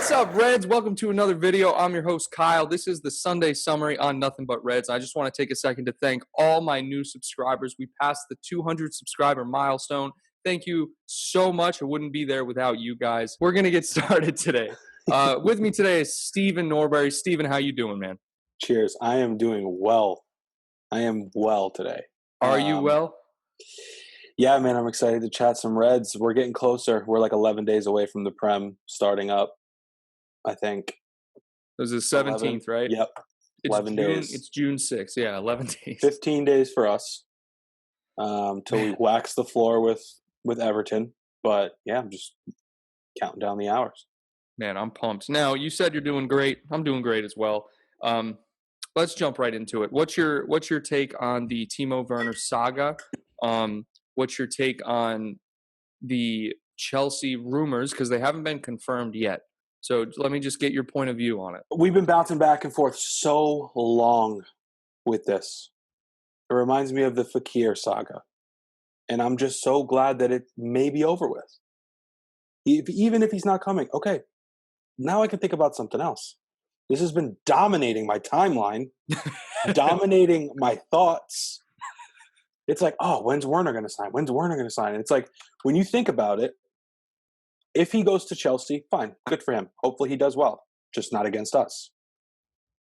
What's up, Reds? Welcome to another video. I'm your host, Kyle. This is the Sunday summary on Nothing But Reds. I just want to take a second to thank all my new subscribers. We passed the 200 subscriber milestone. Thank you so much. I wouldn't be there without you guys. We're going to get started today. With me today is Steven Norbury. Steven, how you doing, man? Cheers. I am doing well. I am well today. Are you well? Yeah, man, I'm excited to chat some Reds. We're getting closer. We're like 11 days away from the Prem starting up, I think. It was the 17th, right? Yep. 11 days. It's June 6th. Yeah, 11 days. 15 days for us till we wax the floor with Everton. But, yeah, I'm just counting down the hours. Man, I'm pumped. Now, you said you're doing great. I'm doing great as well. Let's jump right into it. What's your take on the Timo Werner saga? What's your take on the Chelsea rumors? Because they haven't been confirmed yet. So let me just get your point of view on it. We've been bouncing back and forth so long with this. It reminds me of the Fakir saga. And I'm just so glad that it may be over with. Even if he's not coming, okay, now I can think about something else. This has been dominating my timeline, dominating my thoughts. It's like, oh, when's Werner going to sign? When's Werner going to sign? And it's like, when you think about it, if he goes to Chelsea, fine, good for him. Hopefully he does well, just not against us.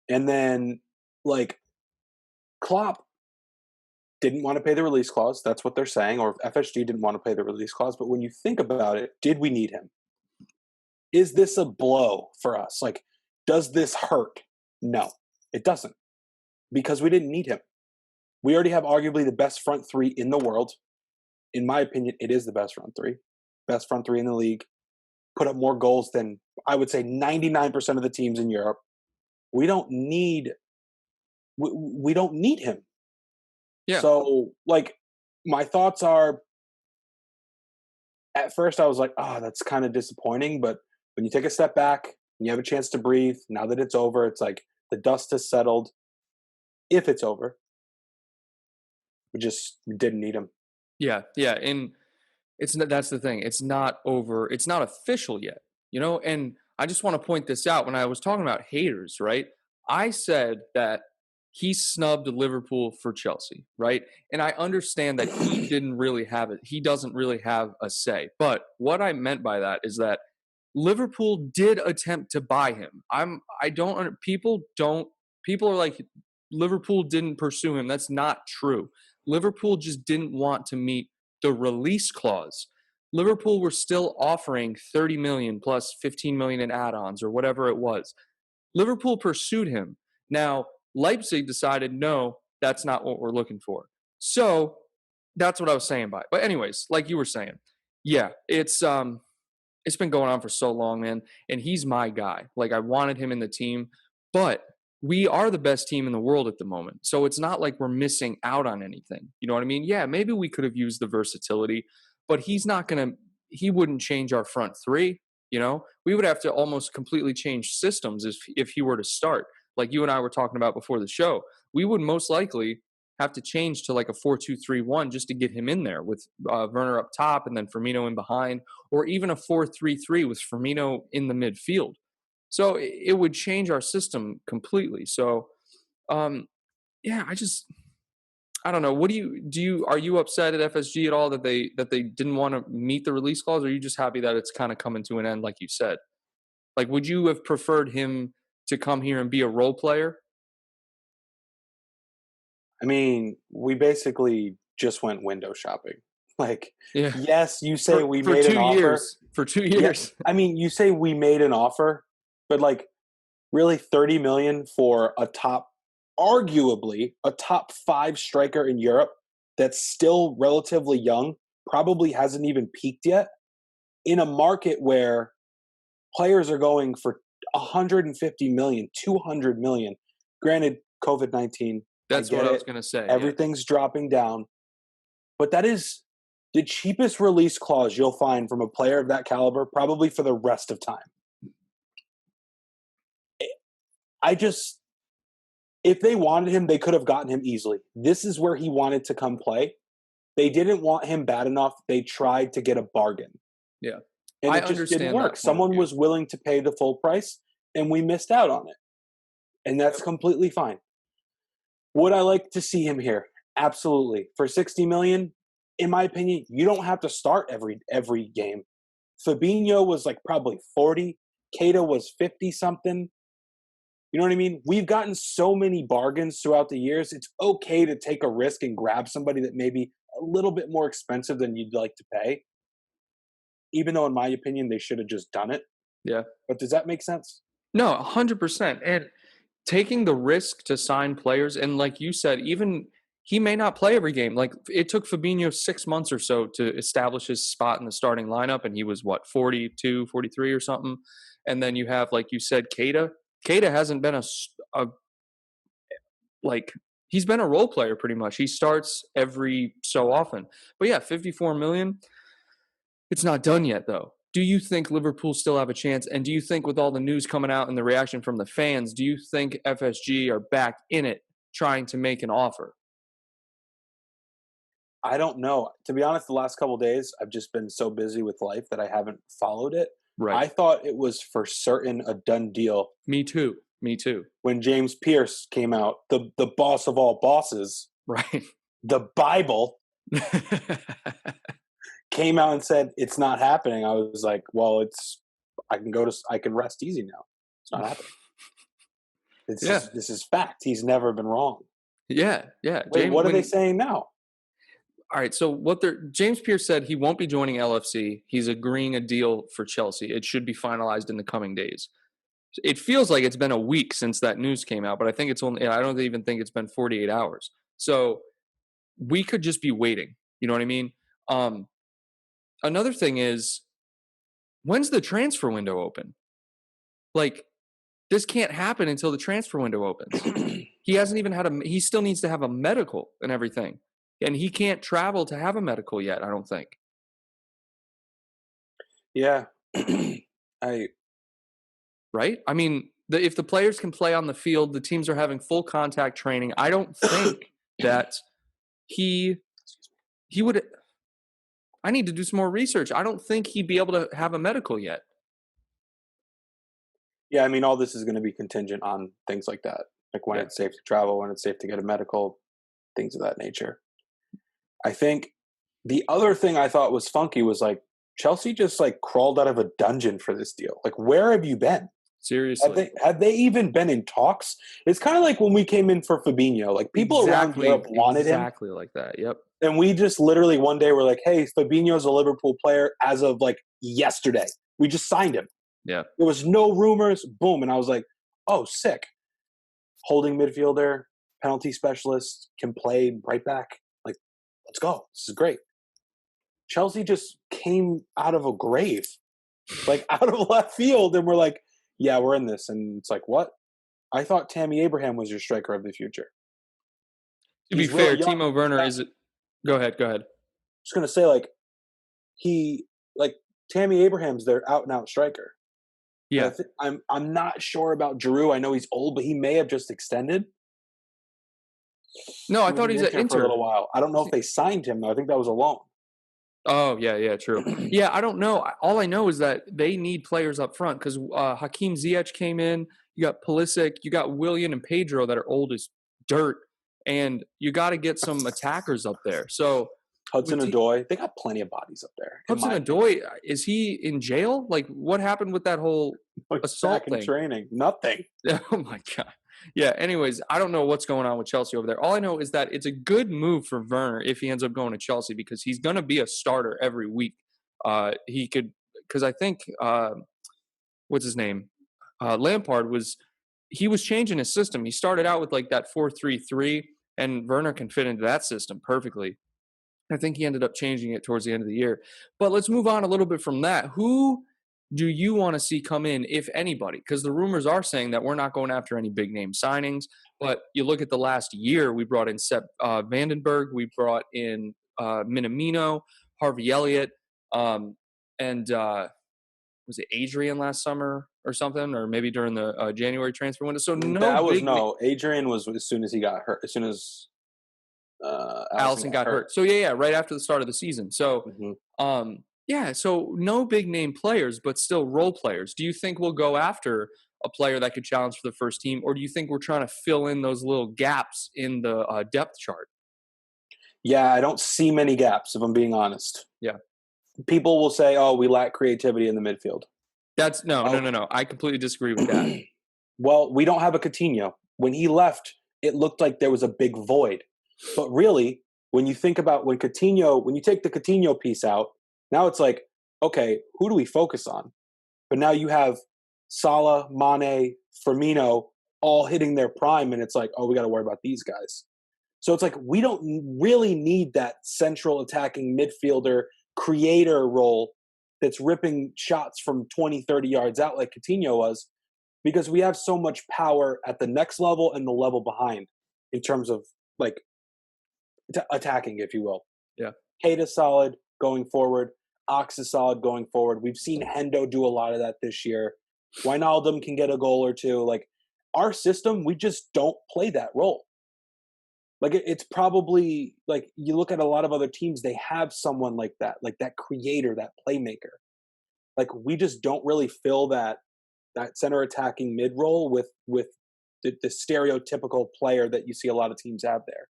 And then, like, Klopp didn't want to pay the release clause. That's what they're saying. Or FSG didn't want to pay the release clause. But when you think about it, did we need him? Is this a blow for us? Like, does this hurt? No, it doesn't. Because we didn't need him. We already have arguably the best front three in the world. In my opinion, it is the best front three. Best front three in the league. Put up more goals than, I would say, 99% of the teams in Europe. We don't need him. Yeah. So, like, my thoughts are, at first I was like, oh, that's kind of disappointing. But when you take a step back and you have a chance to breathe, now that it's over, it's like the dust has settled. If it's over. We just didn't need him. Yeah, and that's the thing. It's not over. It's not official yet, you know? And I just want to point this out. When I was talking about haters, right? I said that he snubbed Liverpool for Chelsea, right? And I understand that he didn't really have it. He doesn't really have a say. But what I meant by that is that Liverpool did attempt to buy him. People are like, Liverpool didn't pursue him. That's not true. Liverpool just didn't want to meet the release clause. Liverpool were still offering 30 million plus 15 million in add-ons or whatever it was. Liverpool pursued him. Now, Leipzig decided, no, that's not what we're looking for. So that's what I was saying by it. But anyways, like you were saying, yeah, it's been going on for so long, man. And he's my guy. Like, I wanted him in the team, but we are the best team in the world at the moment. So it's not like we're missing out on anything. You know what I mean? Yeah, maybe we could have used the versatility, but he wouldn't change our front three. You know, we would have to almost completely change systems if he were to start. Like you and I were talking about before the show, we would most likely have to change to like a 4-2-3-1 just to get him in there with Werner up top and then Firmino in behind, or even a 4-3-3 with Firmino in the midfield. So it would change our system completely. So, yeah, I don't know. What are you upset at FSG at all that they didn't want to meet the release clause? Or are you just happy that it's kind of coming to an end, like you said? Like, would you have preferred him to come here and be a role player? I mean, we basically just went window shopping. Like, yeah. Yes, you say we made an offer. For 2 years. Yeah, I mean, you say we made an offer. But, like, really 30 million for arguably a top 5 striker in Europe that's still relatively young, probably hasn't even peaked yet, in a market where players are going for 150 million, 200 million. Granted, COVID-19. That's what I was going to say. Everything's dropping down. But that is the cheapest release clause you'll find from a player of that caliber, probably for the rest of time. If they wanted him, they could have gotten him easily. This is where he wanted to come play. They didn't want him bad enough. They tried to get a bargain. Yeah. and I it just didn't understand work. that point of Someone view. was willing to pay the full price, and we missed out on it, and that's completely fine. Would I like to see him here? Absolutely. For 60 million, in my opinion, you don't have to start every game. Fabinho was like probably 40. Keita was 50 something. You know what I mean? We've gotten so many bargains throughout the years. It's okay to take a risk and grab somebody that may be a little bit more expensive than you'd like to pay. Even though, in my opinion, they should have just done it. Yeah. But does that make sense? No, 100%. And taking the risk to sign players, and like you said, even he may not play every game. Like it took Fabinho 6 months or so to establish his spot in the starting lineup, and he was what, 42, 43 or something. And then you have, like you said, Keita. Keita hasn't been a like he's been a role player pretty much. He starts every so often. But yeah, 54 million. It's not done yet though. Do you think Liverpool still have a chance? And do you think with all the news coming out and the reaction from the fans, do you think FSG are back in it trying to make an offer? I don't know. To be honest, the last couple of days, I've just been so busy with life that I haven't followed it. Right. I thought it was for certain a done deal Me too. Me too. when James Pierce came out, the boss of all bosses, Right. the Bible, came out and said it's not happening. I was like, well, I can rest easy now. It's not happening. Yeah. This is fact. He's never been wrong. Yeah. Yeah. Wait, what are they saying now? All right. So James Pierce said he won't be joining LFC. He's agreeing a deal for Chelsea. It should be finalized in the coming days. It feels like it's been a week since that news came out, but I think I don't even think it's been 48 hours. So we could just be waiting. You know what I mean? Another thing is, when's the transfer window open? Like, this can't happen until the transfer window opens. He hasn't even he still needs to have a medical and everything. And he can't travel to have a medical yet, I don't think. Yeah. Right? I mean, if the players can play on the field, the teams are having full contact training. I don't think that he would. I need to do some more research. I don't think he'd be able to have a medical yet. Yeah, I mean, all this is going to be contingent on things like that, like when it's safe to travel, when it's safe to get a medical, things of that nature. I think the other thing I thought was funky was like Chelsea just like crawled out of a dungeon for this deal. Like, where have you been? Seriously. Had they even been in talks? It's kind of like when we came in for Fabinho. Like people around Europe wanted him. Exactly like that. Yep. And we just literally one day were like, hey, Fabinho's a Liverpool player as of like yesterday. We just signed him. Yeah. There was no rumors. Boom. And I was like, oh, sick. Holding midfielder, penalty specialist, can play right back. Like, let's go. This is great. Chelsea just came out of a grave, like out of left field. And we're like, yeah, we're in this. And it's like, what? I thought Tammy Abraham was your striker of the future. To be fair, Timo Werner is it. Go ahead. Just going to say, like, Tammy Abraham's their out and out striker. Yeah. I'm not sure about Giroud. I know he's old, but he may have just extended. No, I thought he's at Inter for a little while. I don't know if they signed him though. I think that was a loan. Oh yeah, true. Yeah, I don't know. All I know is that they need players up front because Hakeem Ziyech came in. You got Pulisic, you got Willian and Pedro that are old as dirt, and you got to get some attackers up there. So Hudson-Odoi, they got plenty of bodies up there. Hudson-Odoi, is he in jail? Like, what happened with that whole assault thing? Training, nothing. Oh my god. Yeah. Anyways, I don't know what's going on with Chelsea over there. All I know is that it's a good move for Werner if he ends up going to Chelsea because he's going to be a starter every week. He could, because I think what's his name, Lampard was changing his system. He started out with like that 4-3-3, and Werner can fit into that system perfectly. I think he ended up changing it towards the end of the year. But let's move on a little bit from that. Who do you want to see come in, if anybody? Because the rumors are saying that we're not going after any big name signings. But you look at the last year, we brought in Sepp Vandenberg, we brought in Minamino, Harvey Elliott, and was it Adrian last summer or something, or maybe during the January transfer window? So Adrian was as soon as he got hurt, as soon as Allison got hurt. So yeah, right after the start of the season. So Yeah, so no big name players, but still role players. Do you think we'll go after a player that could challenge for the first team, or do you think we're trying to fill in those little gaps in the depth chart? Yeah, I don't see many gaps, if I'm being honest. Yeah, People will say, "Oh, we lack creativity in the midfield." that's no, no, no, Okay. no. I completely disagree with that. Well, we don't have a Coutinho. When he left, it looked like there was a big void. But really, when you think about when you take the Coutinho piece out, now it's like, okay, who do we focus on? But now you have Salah, Mane, Firmino all hitting their prime, and it's like, oh, we got to worry about these guys. So it's like we don't really need that central attacking midfielder creator role that's ripping shots from 20, 30 yards out like Coutinho was, because we have so much power at the next level and the level behind in terms of like attacking, if you will. Yeah. Keita's solid going forward. Ox is solid going forward. We've seen Hendo do a lot of that this year. Wijnaldum can get a goal or two. Like our system, we just don't play that role. Like it's probably like you look at a lot of other teams, they have someone like that creator, that playmaker. Like we just don't really fill that center attacking mid role with the stereotypical player that you see a lot of teams have there.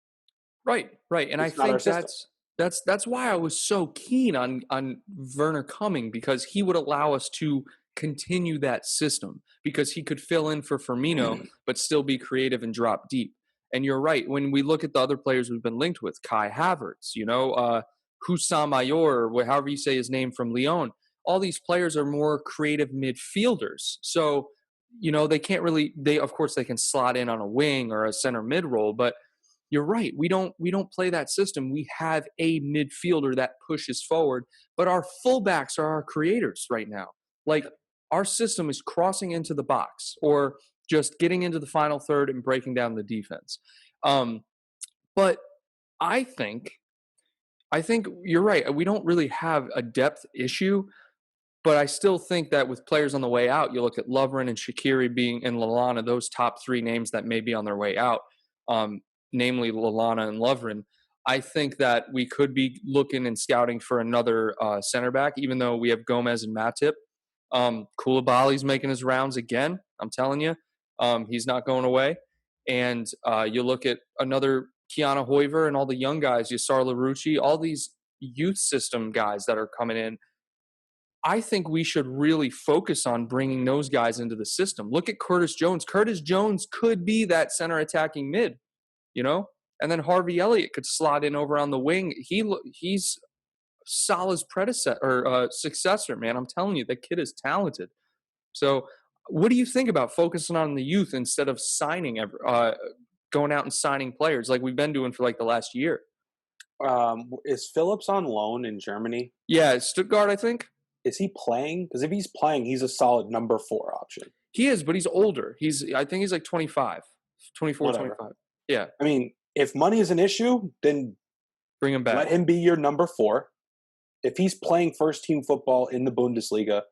Right, right, and I It's not our think system. that's why I was so keen on Werner coming because he would allow us to continue that system because he could fill in for Firmino but still be creative and drop deep. And you're right, when we look at the other players we've been linked with, Kai Havertz, Hussam Mayor, or however you say his name from Lyon, all these players are more creative midfielders. So, they can't really they of course they can slot in on a wing or a center mid role, but you're right. We don't play that system. We have a midfielder that pushes forward, but our fullbacks are our creators right now. Like our system is crossing into the box or just getting into the final third and breaking down the defense. Um, but I think I think you're right. We don't really have a depth issue, but I still think that with players on the way out, you look at Lovren and Shaqiri being and Lallana, those top three names that may be on their way out, um, namely Lallana and Lovren. I think that we could be looking and scouting for another center back, even though we have Gomez and Matip. Koulibaly's making his rounds again. I'm telling you, he's not going away. And you look at another Keanu Hoiver and all the young guys, Yassar Larouci, all these youth system guys that are coming in. I think we should really focus on bringing those guys into the system. Look at Curtis Jones. Curtis Jones could be that center attacking mid, you know? And then Harvey Elliott could slot in over on the wing. He's Salah's predecessor or successor, man. I'm telling you, that kid is talented. So, what do you think about focusing on the youth instead of going out and signing players like we've been doing for like the last year? Is Phillips on loan in Germany? Yeah, Stuttgart, I think. Is he playing? Because if he's playing, he's a solid number 4 option. He is, but he's older. I think he's like 25, 24, Whatever. 25. Yeah, I mean, if money is an issue, then bring him let back. him be your number 4. If he's playing first team football in the Bundesliga,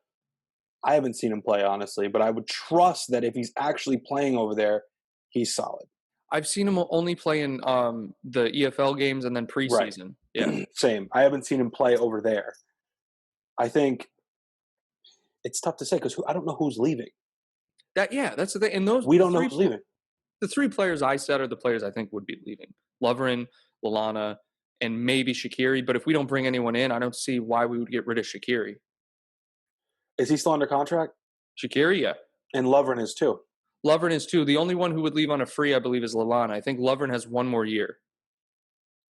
I haven't seen him play, honestly, but I would trust that if he's actually playing over there, he's solid. I've seen him only play in the EFL games and then Right. preseason. Yeah, Same. I haven't seen him play over there. I think it's tough to say because I don't know who's leaving. that's the thing. And those We don't know who's leaving. the three players I said are the players I think would be leaving: Lovren, Lallana, and maybe Shaqiri. But if we don't bring anyone in, I don't see why we would get rid of Shaqiri. Is he still under contract? Shaqiri, yeah. And Lovren is too. Lovren is too. The only one who would leave on a free, I believe, is Lallana. I think Lovren has one more year.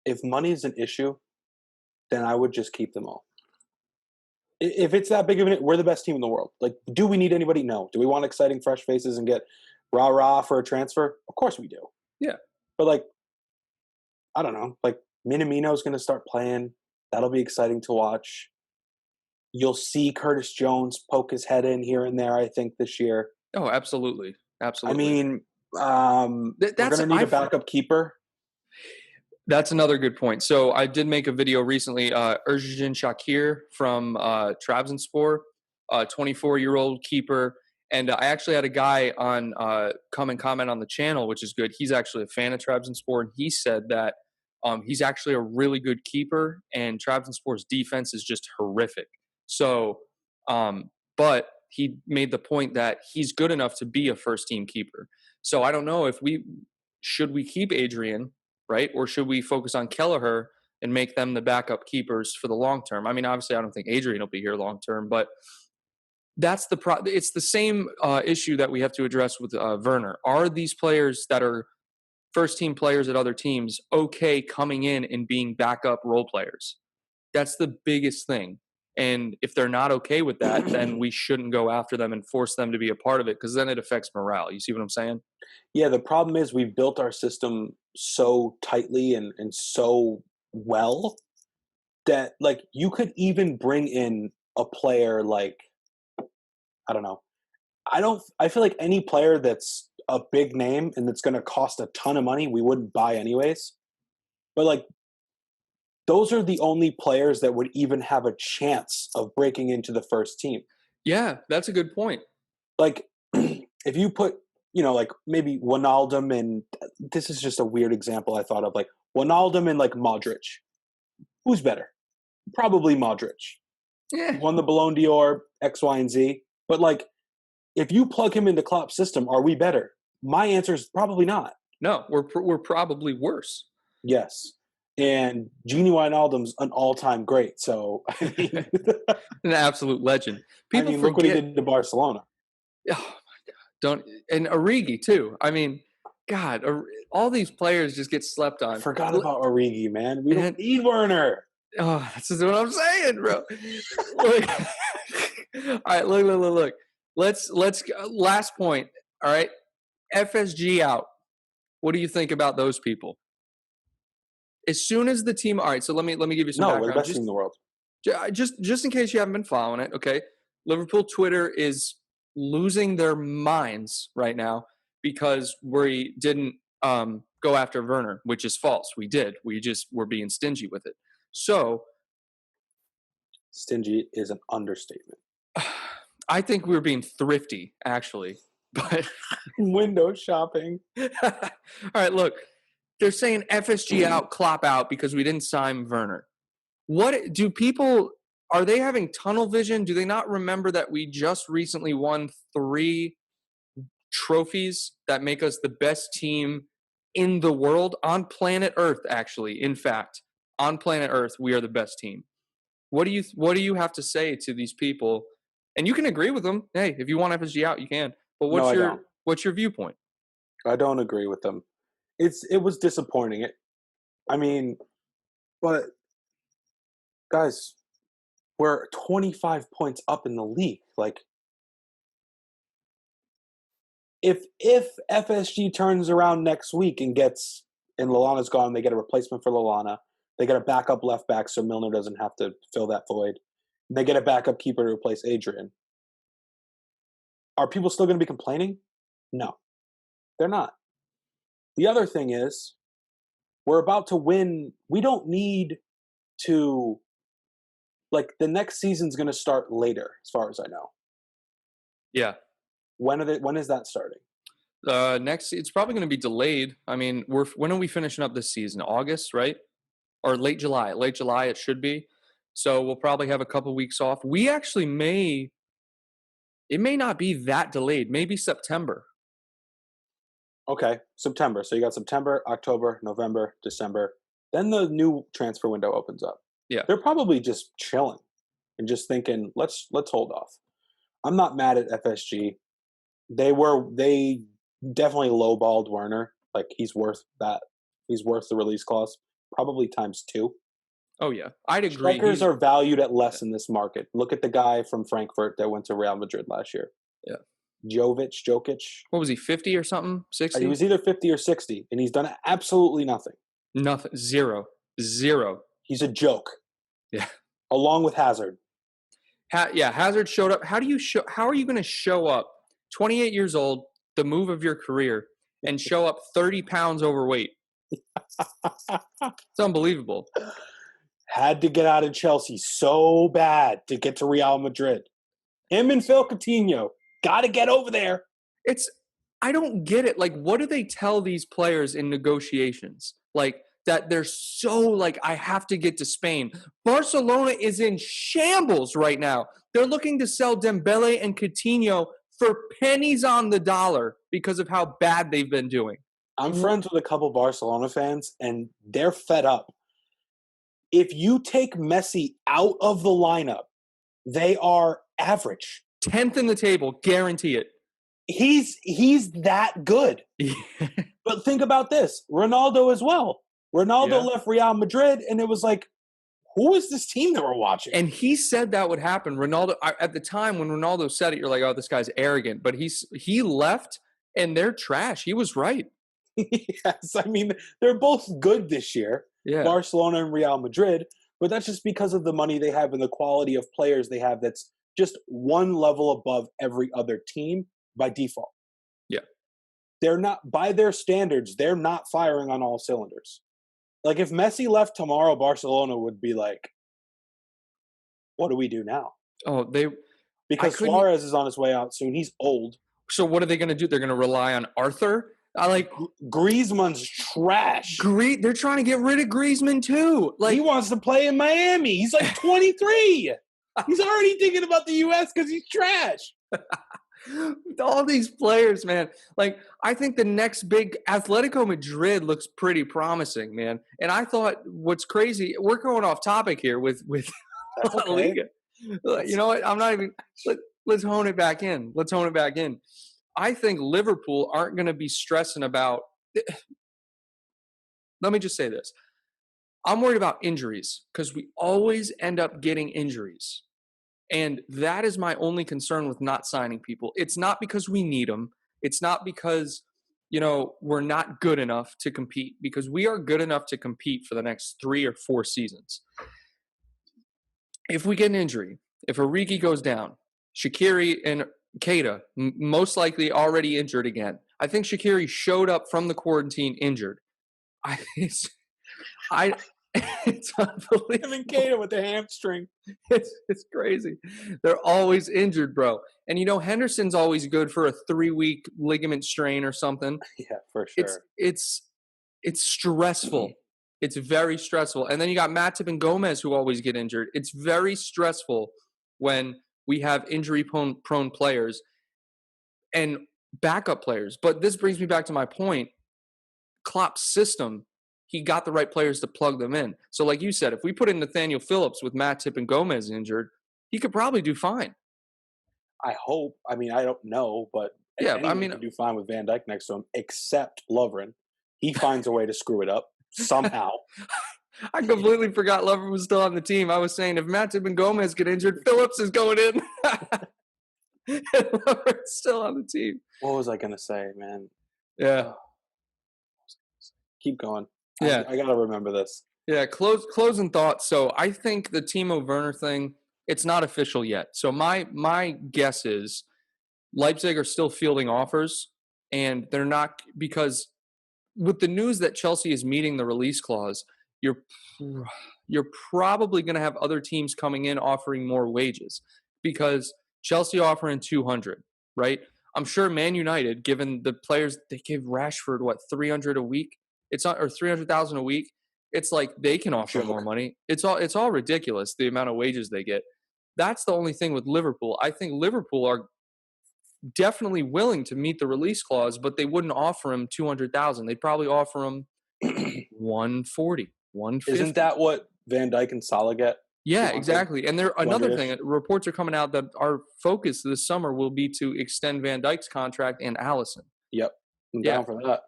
If money is an issue, then I would just keep them all. If it's that big of we're the best team in the world. Like, do we need anybody? No. Do we want exciting, fresh faces and get rah-rah for a transfer? Of course we do. Yeah. But, like, I don't know. Like, Minamino's going to start playing. That'll be exciting to watch. You'll see Curtis Jones poke his head in here and there, I think, this year. Oh, absolutely. I Absolutely. mean, we're going to need a backup keeper. That's another good point. So I did make a video recently. Ercan Shakir from Trabzonspor, 24-year-old keeper. And I actually had a guy on come and comment on the channel, which is good. He's actually a fan of Trabzonspor, and he said that he's actually a really good keeper, and Trabzonspor's defense is just horrific. So, but he made the point that he's good enough to be a first team keeper. So I don't know if we should we keep Adrian, right? Or should we focus on Kelleher and make them the backup keepers for the long term? I mean, obviously, I don't think Adrian will be here long term, but that's it's the same issue that we have to address with Werner. Are these players that are first team players at other teams okay coming in and being backup role players? That's the biggest thing. And if they're not okay with that, then we shouldn't go after them and force them to be a part of it, because then it affects morale. You see what I'm saying? Yeah, the problem is we've built our system so tightly and so well that like you could even bring in a player like I don't know. I feel like any player that's a big name and that's going to cost a ton of money we wouldn't buy anyways. But like those are the only players that would even have a chance of breaking into the first team. Yeah, that's a good point. Like if you put, like maybe Wijnaldum and this is just a weird example I thought of, like Wijnaldum and like Modric. Who's better? Probably Modric. Yeah. Won the Ballon d'Or, X, Y, and Z. But like, if you plug him into Klopp's system, are we better? My answer is probably not. No, we're probably worse. Yes. And Genie Wijnaldum's an all-time great. So, I mean, An absolute legend. People look what he forget. did to Barcelona. Oh my God! Don't, and Origi too. I mean, God, all these players just get slept on. I forgot about Origi, man. We And don't need Werner. oh, this is what I'm saying, bro. Look. All right, look. Let's last point. All right, FSG out. What do you think about those people? As soon as the team, all right. So let me give you some No, we're the background. best team in the world. Just in case you haven't been following it, okay? Liverpool Twitter is losing their minds right now because we didn't go after Werner, which is false. We did. We just were being stingy with it. So Stingy is an understatement. I think we were being thrifty, actually. But Window shopping. all right, look, they're saying FSG out, Klopp out because we didn't sign Werner. What do people, are they having tunnel vision? Do they not remember that we just recently won 3 trophies that make us the best team in the world on planet Earth? Actually, in fact, on planet Earth, we are the best team. What do you have to say to these people? And you can agree with them. Hey, if you want FSG out, you can. But No, I don't. what's your viewpoint? I don't agree with them. It was disappointing. I mean, but guys, we're 25 points up in the league. Like, if FSG turns around next week and Lallana's gone, they get a replacement for Lallana. They get a backup left back so Milner doesn't have to fill that void. And they get a backup keeper to replace Adrian. Are people still going to be complaining? No, they're not. The other thing is, we're about to win. We don't need to, like, the next season's going to start later, as far as I know. Yeah. When is that starting? Next, it's probably going to be delayed. I mean, when are we finishing up this season? August, right? Or late July? Late July, it should be. So we'll probably have a couple weeks off. We actually it may not be that delayed. Maybe September. Okay, September. So you got September, October, November, December. Then the new transfer window opens up. Yeah. They're probably just chilling and just thinking, let's hold off. I'm not mad at FSG. They definitely lowballed Werner. Like, he's worth that. He's worth the release clause, probably times 2. Oh yeah, I'd agree. Strikers are valued at less in this market. Look at the guy from Frankfurt that went to Real Madrid last year. Yeah. Jokic. What was he, 50 or something? 60? He was either 50 or 60, and he's done absolutely nothing. Nothing. Zero. He's a joke. Yeah. Along with Hazard. Hazard showed up. How are you going to show up 28 years old, the move of your career, and show up 30 pounds overweight? It's unbelievable. Had to get out of Chelsea so bad to get to Real Madrid. Him and Phil Coutinho got to get over there. I don't get it. Like, what do they tell these players in negotiations? Like, that they're so like, I have to get to Spain. Barcelona is in shambles right now. They're looking to sell Dembele and Coutinho for pennies on the dollar because of how bad they've been doing. I'm friends with a couple Barcelona fans, and they're fed up. If you take Messi out of the lineup, they are average. 10th in the table, guarantee it. He's that good. But think about this. Ronaldo as well. Ronaldo left Real Madrid, and it was like, who is this team that we're watching? And he said that would happen. Ronaldo, at the time when Ronaldo said it, you're like, oh, this guy's arrogant. But he left, and they're trash. He was right. Yes, I mean, they're both good this year, Barcelona and Real Madrid, but that's just because of the money they have and the quality of players they have that's just one level above every other team by default. Yeah. They're not, by their standards, they're not firing on all cylinders. Like, if Messi left tomorrow, Barcelona would be like, what do we do now? Oh, because Suarez is on his way out soon. He's old. So what are they going to do? They're going to rely on Arthur? Griezmann's trash. They're trying to get rid of Griezmann too. Like, he wants to play in Miami. He's like 23. He's already thinking about the U.S. because he's trash. All these players, man. Like, I think the next big Atletico Madrid looks pretty promising, man. And I thought, what's crazy, we're going off topic here with La Liga. You know what? I'm not even. Let's hone it back in. I think Liverpool aren't going to be stressing about. Let me just say this. I'm worried about injuries because we always end up getting injuries. And that is my only concern with not signing people. It's not because we need them. It's not because, we're not good enough to compete, because we are good enough to compete for the next 3 or 4 seasons. If we get an injury, if Origi goes down, Shaqiri and Keita, most likely already injured again. I think Shaqiri showed up from the quarantine injured. It's unbelievable. Him and Keita with the hamstring. It's crazy. They're always injured, bro. And Henderson's always good for a 3-week ligament strain or something. Yeah, for sure. It's stressful. It's very stressful. And then you got Matip and Gomez who always get injured. It's very stressful when we have injury-prone players and backup players. But this brings me back to my point. Klopp's system, he got the right players to plug them in. So like you said, if we put in Nathaniel Phillips with Matip and Gomez injured, he could probably do fine. I hope. I mean, I don't know, but anyone can do fine with Van Dijk next to him, except Lovren. He finds a way to screw it up somehow. I completely forgot Lovren was still on the team. I was saying if Matip and Gomez get injured, Phillips is going in. And Lovren's still on the team. What was I going to say, man? Yeah. Keep going. Yeah. I got to remember this. Yeah, closing thoughts. So I think the Timo Werner thing, it's not official yet. So my guess is Leipzig are still fielding offers, and they're not, because with the news that Chelsea is meeting the release clause, you're probably going to have other teams coming in offering more wages, because Chelsea offering 200, right? I'm sure Man United, given the players, they gave Rashford 300 a week. It's not, or 300,000 a week. It's like they can offer more money. It's all ridiculous, the amount of wages they get. That's the only thing with Liverpool. I think Liverpool are definitely willing to meet the release clause, but they wouldn't offer him 200,000. They'd probably offer him 140, 150. Isn't that what Van Dijk and Salah get? Yeah, exactly. And another thing, reports are coming out that our focus this summer will be to extend Van Dijk's contract and Alisson. Yep. I'm down for that.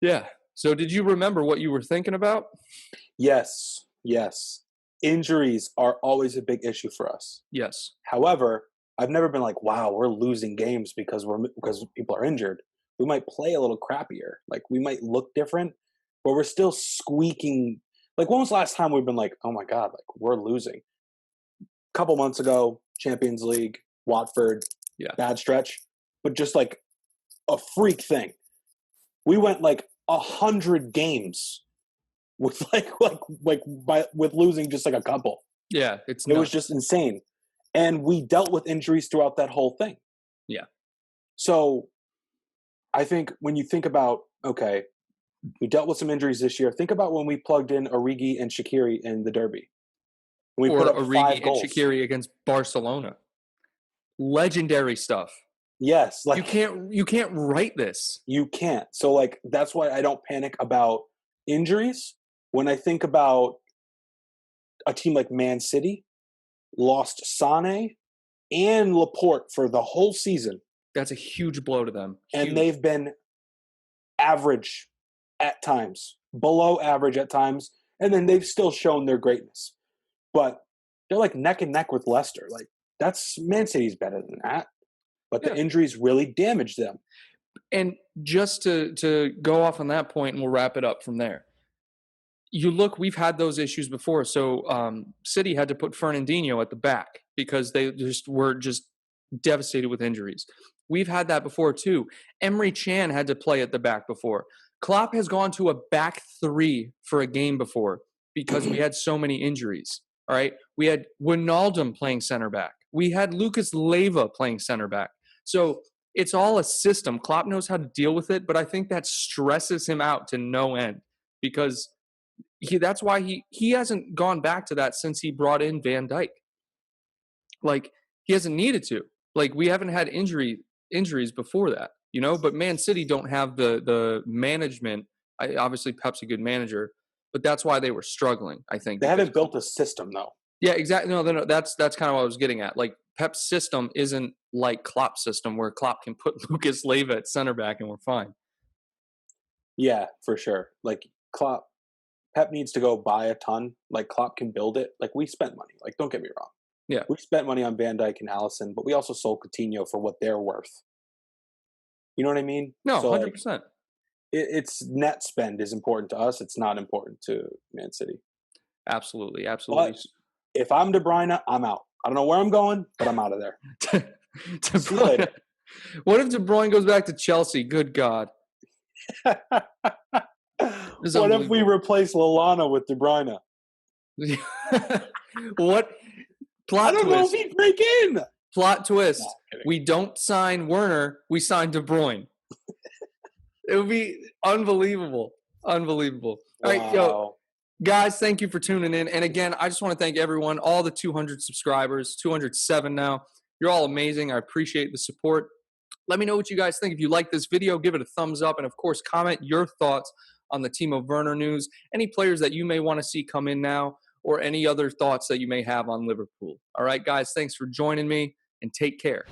Yeah. So did you remember what you were thinking about? Yes. Injuries are always a big issue for us. Yes. However, I've never been like, wow, we're losing games because people are injured. We might play a little crappier. Like, we might look different, but we're still squeaking. Like, when was the last time we've been like, oh my God, like, we're losing? A couple months ago, Champions League, Watford, bad stretch, but just like a freak thing. We went like 100 games with with losing just like a couple. Yeah, it was just insane. And we dealt with injuries throughout that whole thing. Yeah. So I think when you think about, okay, We dealt with some injuries this year. Think about when we plugged in Origi and Shaqiri in the Derby. We put Or up Origi 5 and goals. Shaqiri against Barcelona. Legendary stuff. Yes, You can't write this. you can't. So like that's why I don't panic about injuries. When I think about a team like Man City, lost Sane and Laporte for the whole season, That's a huge blow to them. and Huge. they've been average at times, below average at times, and then they've still shown their greatness. But they're like neck and neck with Leicester. Like that's Man City's better than that. But the Yeah. injuries really damaged them. And just to go off on that point, and we'll wrap it up from there. You look, we've had those issues before. So City had to put Fernandinho at the back because they just were just devastated with injuries. We've had that before too. Emery Chan had to play at the back before. Klopp has gone to a back three for a game before because we had so many injuries. All right. We had Wijnaldum playing center back. We had Lucas Leiva playing center back. So it's all a system. Klopp knows how to deal with it, but I think that stresses him out to no end because that's why he hasn't gone back to that since he brought in Van Dijk. Like he hasn't needed to. Like we haven't had injuries before that, But Man City don't have the management. Obviously, Pep's a good manager, but that's why they were struggling. I think They haven't built a system though. Yeah, exactly. No, that's kind of what I was getting at. Like Pep's system isn't like Klopp's system, where Klopp can put Lucas Leiva at center back and we're fine. Yeah, for sure. Like Pep needs to go buy a ton. Like Klopp can build it. Like we spent money. Like don't get me wrong. Yeah. We spent money on Van Dijk and Allison, but we also sold Coutinho for what they're worth. You know what I mean? No, So 100%. It's net spend is important to us. It's not important to Man City. Absolutely. But if I'm De Bruyne, I'm out. I don't know where I'm going, but I'm out of there. See you later. What if De Bruyne goes back to Chelsea? Good God. What if we replace Lallana with De Bruyne? What? Plot I don't know if twist. he'd break in. Plot twist. No, We don't sign Werner. We sign De Bruyne. It would be unbelievable. Unbelievable. All right, yo. Guys, thank you for tuning in. And again, I just want to thank everyone, all the 200 subscribers, 207 now. You're all amazing. I appreciate the support. Let me know what you guys think. If you like this video, give it a thumbs up. And, of course, comment your thoughts on the Timo Werner news, any players that you may want to see come in now, or any other thoughts that you may have on Liverpool. All right, guys, thanks for joining me, and take care.